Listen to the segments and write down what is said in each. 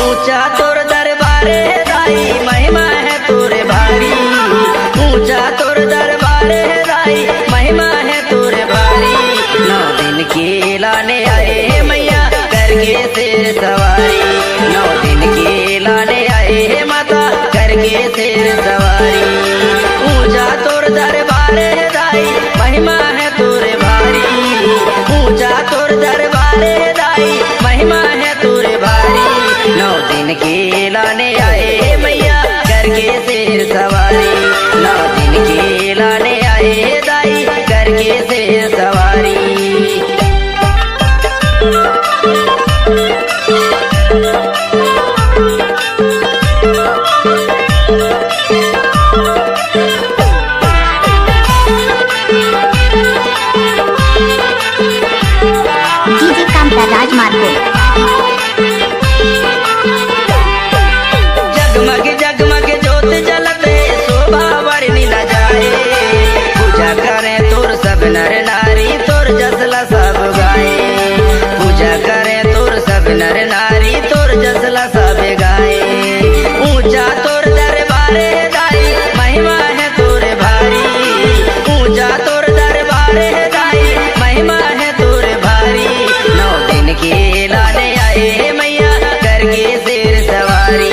ऊंचा तोर दरबार है दाई, महिमा है तोरे भारी। ऊंचा तोर दरबार है दाई, महिमा है तोरे भारी। 9 दिन के लाने आए है मैया करके शेर सवारी। 9 दिन के लाने आए है माता करके शेर सवारी। ऊंचा तोर दरबार है दाई, महिमा है तोरे भारी। ऊंचा तोर दरबार है दाई, महिमा है तोरे भारी। 9 दिन के लाने आए मैया करके शेर सवारी। 9 दिन के लाने आए दाई करके शेर सवारी। डीजे कांता राजमार्ग। जगमग जगमग जोत जलते शोभा वर्णि न जाए। पूजा करे तोर सब नर नारी, तोर जसला सब गाए। पूजा करे तोर सब नर नारी, तोर जसला सब गाए। ऊंचा तोर दरबार है दाई, महिमा है तोरे भारी। ऊंचा तोर दरबार है दाई, महिमा है तोरे भारी। 9 दिन के लाने आए मैया करके शेर सवारी।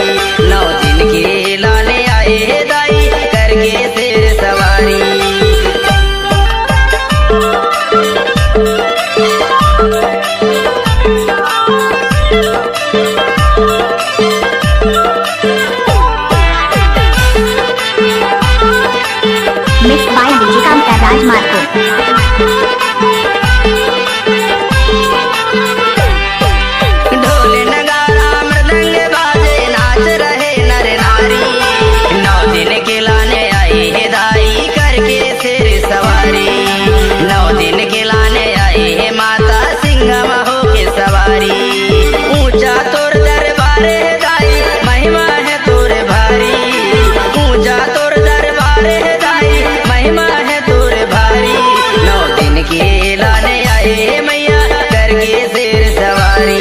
9 दिन के लाने आए दाई करके शेर सवारी। मिक्स बाय डीजे कांता राजमार्ग। ढोल नगारा मृदंग बाजे नाच रहे नर नारी। 9 दिन के लाने आई है दाई करके शेर सवारी। 9 दिन के लाने आई है माता सिंघम हो के सवारी। ऊंचा तोर दरबार है दाई, महिमा है तोरे भारी। ऊंचा तोर दरबार है दाई, महिमा है तोरे भारी। 9 दिन के लाने आए मैया करके शेर सवारी।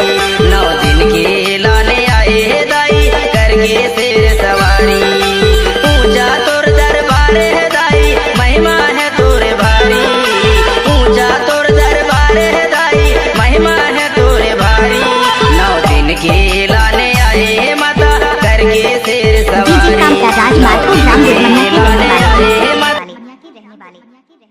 9 दिन के लाने आए दाई करके शेर सवारी। ऊंचा तोर दरबार है दाई, महिमा है तोरे भारी। ऊंचा तोर दरबार है दाई, महिमा है तोरे भारी। 9 दिन के लाने आए माता करके शेर डीजे सवारी। कांता राजमार्ग। 9 दिन के लाने आए माता। रहने वाले